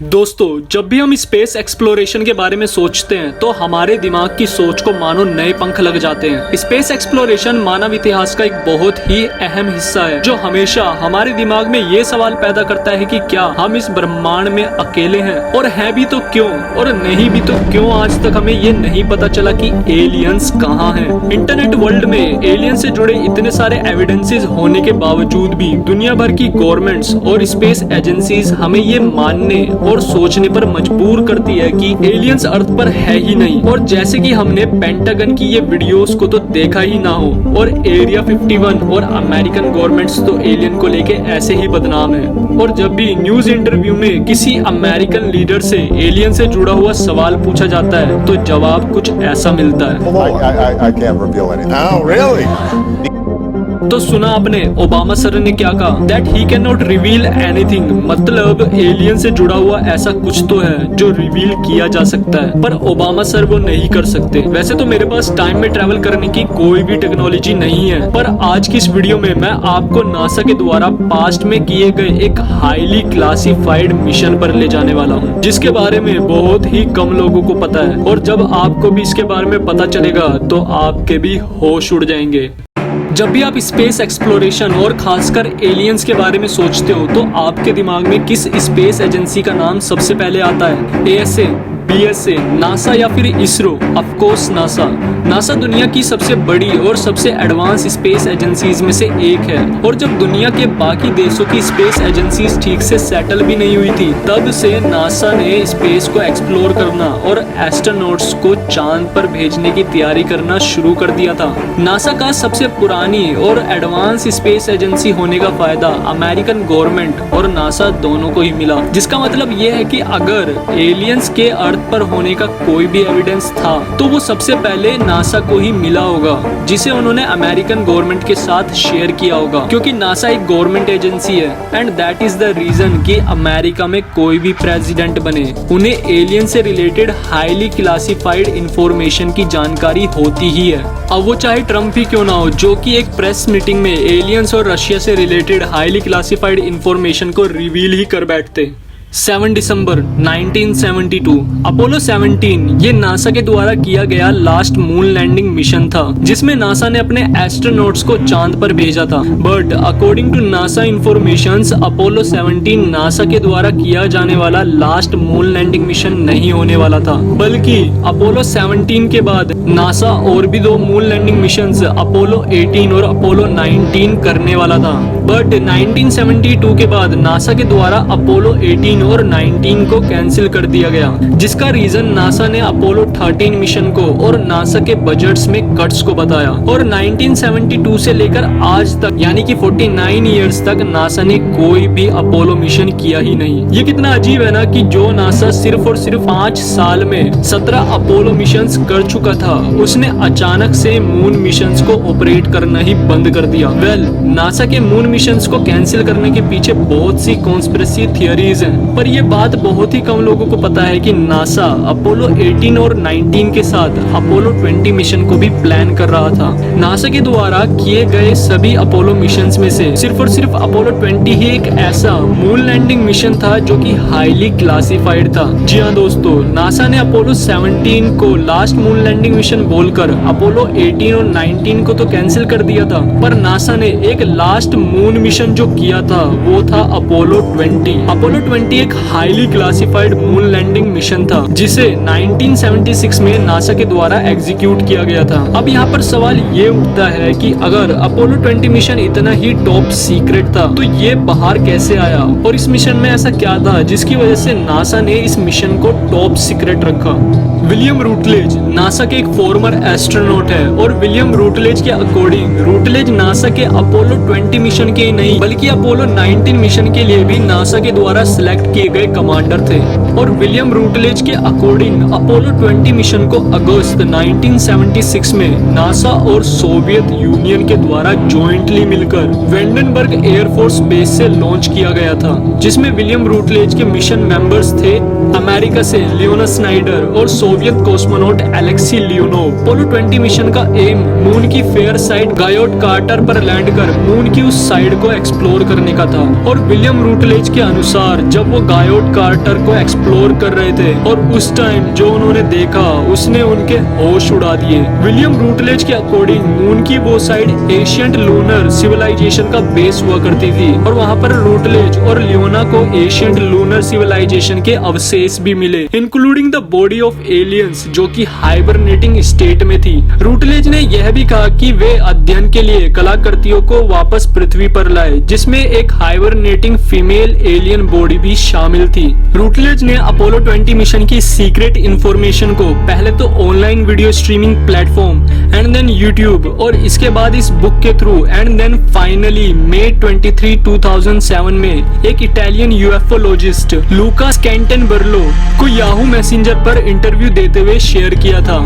दोस्तों, जब भी हम स्पेस एक्सप्लोरेशन के बारे में सोचते हैं तो हमारे दिमाग की सोच को मानो नए पंख लग जाते हैं। स्पेस एक्सप्लोरेशन मानव इतिहास का एक बहुत ही अहम हिस्सा है जो हमेशा हमारे दिमाग में ये सवाल पैदा करता है कि क्या हम इस ब्रह्मांड में अकेले हैं, और हैं भी तो क्यों, और नहीं भी तो क्यों आज तक हमें ये नहीं पता चला कि एलियंस कहाँ हैं। इंटरनेट वर्ल्ड में एलियन से जुड़े इतने सारे एविडेंसेस होने के बावजूद भी दुनिया भर की गवर्नमेंट्स और स्पेस एजेंसीज हमें ये मानने और सोचने पर मजबूर करती है कि एलियंस अर्थ पर है ही नहीं। और जैसे कि हमने पेंटागन की ये वीडियोस को तो देखा ही ना हो, और एरिया 51 और अमेरिकन गवर्नमेंट्स तो एलियन को लेके ऐसे ही बदनाम है। और जब भी न्यूज इंटरव्यू में किसी अमेरिकन लीडर से एलियन से जुड़ा हुआ सवाल पूछा जाता है तो जवाब कुछ ऐसा मिलता है। I can't reveal anything. Oh, really? तो सुना आपने ओबामा सर ने क्या कहा, that he can not reveal anything. मतलब एलियन से जुड़ा हुआ ऐसा कुछ तो है जो रिवील किया जा सकता है, पर ओबामा सर वो नहीं कर सकते। वैसे तो मेरे पास टाइम में ट्रैवल करने की कोई भी टेक्नोलॉजी नहीं है, पर आज की इस वीडियो में मैं आपको नासा के द्वारा पास्ट में किए गए एक हाईली क्लासिफाइड मिशन पर ले जाने वाला हूँ, जिसके बारे में बहुत ही कम लोगों को पता है। और जब आपको भी इसके बारे में पता चलेगा तो आपके भी होश उड़ जाएंगे। जब भी आप स्पेस एक्सप्लोरेशन और खासकर एलियंस के बारे में सोचते हो तो आपके दिमाग में किस स्पेस एजेंसी का नाम सबसे पहले आता है? एएसए, बीएसए, नासा या फिर ISRO? Of course NASA. NASA दुनिया की सबसे बड़ी और सबसे एडवांस स्पेस एजेंसीज में से एक है, और जब दुनिया के बाकी देशों की स्पेस एजेंसीज ठीक से सेटल भी नहीं हुई थी, तब से नासा ने स्पेस को एक्सप्लोर करना और एस्ट्रोनॉट्स को चांद पर भेजने की तैयारी करना शुरू कर दिया था। नासा का सबसे पुरानी और एडवांस स्पेस एजेंसी होने का फायदा अमेरिकन गवर्नमेंट और नासा दोनों को ही मिला, जिसका मतलब ये है कि अगर एलियंस के अर्थ पर होने का कोई भी एविडेंस था तो वो सबसे पहले नासा को ही मिला होगा, जिसे उन्होंने अमेरिकन गवर्नमेंट के साथ शेयर किया होगा, क्योंकि नासा एक गवर्नमेंट एजेंसी है। And that is the reason कि अमेरिका में कोई भी प्रेसिडेंट बने, उन्हें एलियन से रिलेटेड हाईली क्लासिफाइड इंफॉर्मेशन की जानकारी होती ही है। अब वो चाहे ट्रम्प ही क्यों ना हो, जो कि एक प्रेस मीटिंग में एलियंस और रशिया से रिलेटेड हाईली क्लासिफाइड इंफॉर्मेशन को रिवील ही कर बैठते। 7 दिसंबर 1972 अपोलो 17 ये नासा के द्वारा किया गया लास्ट मून लैंडिंग मिशन था, जिसमें नासा ने अपने एस्ट्रोनॉट्स को चांद पर भेजा था। But according to NASA informations, Apollo 17 NASA के द्वारा किया जाने वाला लास्ट मून लैंडिंग मिशन नहीं होने वाला था, बल्कि अपोलो 17 के बाद नासा और भी 2 मून लैंडिंग मिशंस अपोलो 18 और अपोलो 19 करने वाला था। बट 1972 के बाद नासा के द्वारा अपोलो 18 और 19 को कैंसिल कर दिया गया, जिसका रीजन नासा ने अपोलो 13 मिशन को और नासा के बजट्स में कट्स को बताया। और 1972 से लेकर आज तक यानी कि 49 इयर्स तक नासा ने कोई भी अपोलो मिशन किया ही नहीं। ये कितना अजीब है ना कि जो नासा सिर्फ और सिर्फ 5 साल में 17 अपोलो मिशंस कर चुका था, उसने अचानक से मून मिशंस को ऑपरेट करना ही बंद कर दिया। वेल, नासा के मून मिशंस को कैंसिल करने के पीछे बहुत सी कॉन्स्पिरेसी थियरीज हैं, पर यह बात बहुत ही कम लोगों को पता है कि नासा अपोलो 18 और 19 के साथ अपोलो 20 मिशन को भी प्लान कर रहा था। नासा के द्वारा किए गए सभी अपोलो मिशंस में से सिर्फ और सिर्फ अपोलो 20 ही एक ऐसा मून लैंडिंग मिशन था जो कि हाईली क्लासिफाइड था। जी हाँ दोस्तों, नासा ने अपोलो 17 को लास्ट मून लैंडिंग मिशन बोलकर अपोलो 18 और 19 को तो कैंसिल कर दिया था, पर नासा ने एक लास्ट मून मिशन जो किया था वो था अपोलो 20। अपोलो 20 एक highly classified moon landing mission था, जिसे 1976 में नासा के द्वारा एग्जीक्यूट किया गया था। अब यहाँ पर सवाल ये उठता है कि अगर अपोलो 20 मिशन इतना ही टॉप सीक्रेट था तो ये बाहर कैसे आया, और इस मिशन में ऐसा क्या था जिसकी वजह से नासा ने इस मिशन को टॉप सीक्रेट रखा। विलियम रूटलेज नासा के एक फॉर्मर एस्ट्रोनॉट है, और विलियम रूटलेज के अकॉर्डिंग रूटलेज नासा के अपोलो 20 मिशन के ही नहीं बल्कि अपोलो 19 मिशन के लिए भी नासा के द्वारा सिलेक्ट किए गए कमांडर थे। और विलियम रूटलेज के अकॉर्डिंग अपोलो 20 मिशन को अगस्त 1976 में नासा और सोवियत यूनियन के द्वारा जॉइंटली मिलकर वेंडनबर्ग एयरफोर्स बेस से लॉन्च किया गया था, जिसमें विलियम रूटलेज के मिशन मेंबर्स थे अमेरिका से लियोनस स्नाइडर और Soviet cosmonaut Alexei Leonov. Apollo 20 mission का एम मून की फेयर साइड गायोट कार्टर पर लैंड कर मून की उस साइड को एक्सप्लोर करने का था। और विलियम रूटलेज के अनुसार जब वो वो गायोट कार्टर को एक्सप्लोर कर रहे थे और उस टाइम जो उन्होंने देखा उसने उनके होश उड़ा दिए। विलियम रूटलेज के अकॉर्डिंग मून की वो साइड एशियंट लूनर सिविलाइजेशन का बेस हुआ करती थी और वहाँ पर रूटलेज और लियोना को एशियंट लूनर सिविलाइजेशन के अवशेष भी मिले, including the body of aliens जो कि हाइबरनेटिंग स्टेट में थी। रूटलेज ने यह भी कहा कि वे अध्ययन के लिए कलाकृतियों को वापस पृथ्वी पर लाए, जिसमें एक हाइबरनेटिंग फीमेल एलियन बॉडी भी शामिल थी। रूटलेज ने अपोलो 20 मिशन की सीक्रेट इंफॉर्मेशन को पहले तो online video streaming platform and then YouTube और इसके बाद इस बुक के through and then finally May 23, 2007 में एक इटालियन यूएफओलॉजिस्ट लूका स्कैंटनबर्लो को याहू मैसेंजर पर इंटरव्यू देते हुए शेयर किया था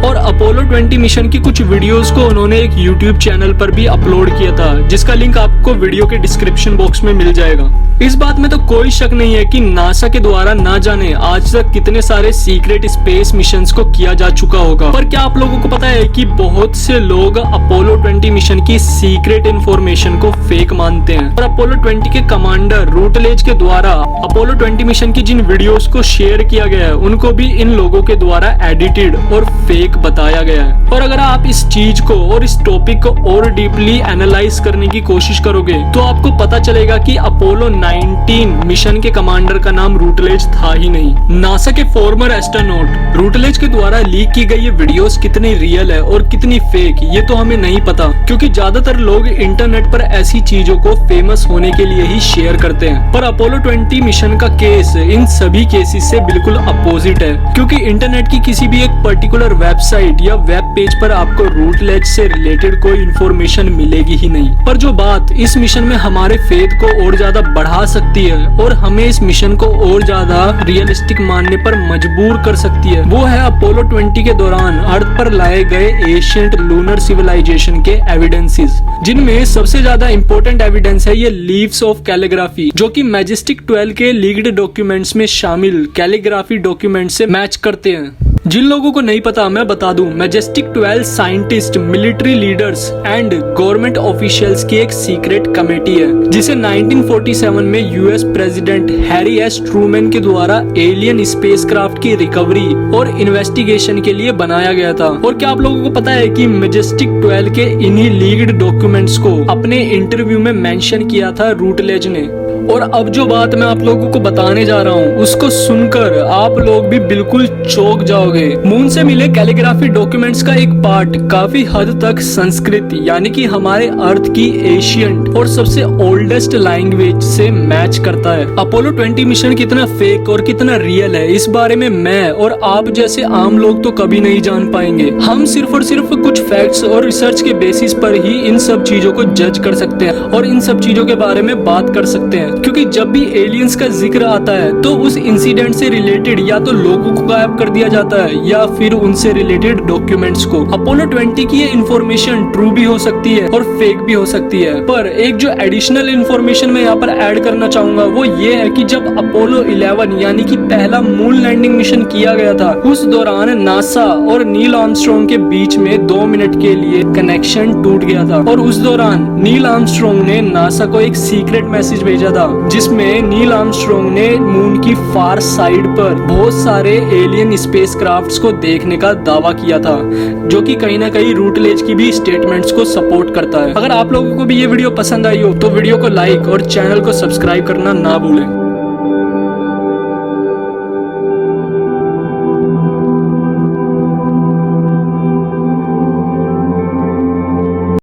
और अपोलो 20 मिशन की कुछ वीडियोस को उन्होंने एक यूट्यूब चैनल पर भी अपलोड किया था, जिसका लिंक आपको वीडियो के डिस्क्रिप्शन बॉक्स में मिल जाएगा। इस बात में तो कोई शक नहीं है कि नासा के द्वारा ना जाने आज तक कितने सारे सीक्रेट स्पेस मिशंस को किया जा चुका होगा, पर क्या आप लोगों को पता है कि बहुत से लोग अपोलो 20 मिशन की सीक्रेट इंफॉर्मेशन को फेक मानते हैं और अपोलो 20 के कमांडर रूटलेज के द्वारा अपोलो 20 मिशन की जिन वीडियोस को शेयर किया गया है उनको भी इन लोगों के द्वारा एडिटेड और फेक बताया गया है। और अगर आप इस चीज को और इस टॉपिक को और डीपली एनालाइज करने की कोशिश करोगे तो आपको पता चलेगा कि अपोलो 19 मिशन के कमांडर का नाम रूटलेज था ही नहीं। नासा के फॉर्मर एस्ट्रोनॉट रूटलेज के द्वारा लीक की गई ये वीडियोस कितनी रियल है और कितनी फेक ये तो हमें नहीं पता, क्योंकि ज्यादातर लोग इंटरनेट पर ऐसी चीजों को फेमस होने के लिए ही शेयर करते हैं। पर अपोलो 20 मिशन का केस इन सभी केसेस से बिल्कुल अपोजिट है, क्योंकि इंटरनेट की किसी भी एक पर्टिकुलर वेबसाइट या वेब पेज पर आपको रूटलेज से रिलेटेड कोई इंफॉर्मेशन मिलेगी ही नहीं। पर जो बात इस मिशन में हमारे फेथ को और ज्यादा बढ़ा सकती है और हमें इस मिशन को और ज्यादा रियलिस्टिक मानने पर मजबूर कर सकती है, वो है अपोलो 20 के दौरान अर्थ पर लाए गए एशियंट लूनर सिविलाइजेशन के एविडेंसेस, जिनमें सबसे ज्यादा इंपॉर्टेंट एविडेंस है ये लीव्स ऑफ कैलीग्राफी, जो कि मैजेस्टिक 12 के लीक्ड डॉक्यूमेंट्स में शामिल कैलीग्राफी डॉक्यूमेंट से मैच करते हैं। जिन लोगों को नहीं पता मैं बता दूं, majestic 12 scientist, military leaders and government officials की एक सीक्रेट कमेटी है, जिसे 1947 में US president Harry S Trueman के द्वारा एलियन स्पेसक्राफ्ट की रिकवरी और इन्वेस्टिगेशन के लिए बनाया गया था। और क्या आप लोगों को पता है कि मैजेस्टिक 12 के इन्हीं लीक्ड डॉक्यूमेंट्स को अपने इंटरव्यू में मेंशन किया था रूटलेज ने। और अब जो बात मैं आप लोगों को बताने जा रहा हूँ उसको सुनकर आप लोग भी बिल्कुल चौंक जाओगे। मून से मिले कैलीग्राफी डॉक्यूमेंट्स का एक पार्ट काफी हद तक संस्कृत यानी कि हमारे अर्थ की एशियंट और सबसे ओल्डेस्ट लैंग्वेज से मैच करता है। अपोलो 20 मिशन कितना फेक और कितना रियल है इस बारे में मैं और आप जैसे आम लोग तो कभी नहीं जान पाएंगे। हम सिर्फ और सिर्फ कुछ फैक्ट्स और रिसर्च के बेसिस पर ही इन सब चीजों को जज कर सकते हैं और इन सब चीजों के बारे में बात कर सकते हैं, क्योंकि जब भी एलियंस का जिक्र आता है तो उस इंसिडेंट से रिलेटेड या तो लोगों को गायब कर दिया जाता है या फिर उनसे रिलेटेड डॉक्यूमेंट्स को। अपोलो 20 की ये इन्फॉर्मेशन ट्रू भी हो सकती है और फेक भी हो सकती है, पर एक जो एडिशनल इन्फॉर्मेशन मैं यहाँ पर ऐड करना चाहूंगा वो ये है कि जब अपोलो 11 यानी कि पहला मून लैंडिंग मिशन किया गया था उस दौरान नासा और नील आर्मस्ट्रॉन्ग के बीच में 2 मिनट के लिए कनेक्शन टूट गया था और उस दौरान नील आर्मस्ट्रॉन्ग ने नासा को एक सीक्रेट मैसेज भेजा था जिसमें नील आर्मस्ट्रॉन्ग ने मून की फार साइड पर बहुत सारे एलियन स्पेसक्राफ्ट्स को देखने का दावा किया था, जो कि कहीं ना कहीं रूटलेज की भी स्टेटमेंट्स को सपोर्ट करता है। अगर आप लोगों को भी ये वीडियो पसंद आई हो तो वीडियो को लाइक और चैनल को सब्सक्राइब करना ना भूलें।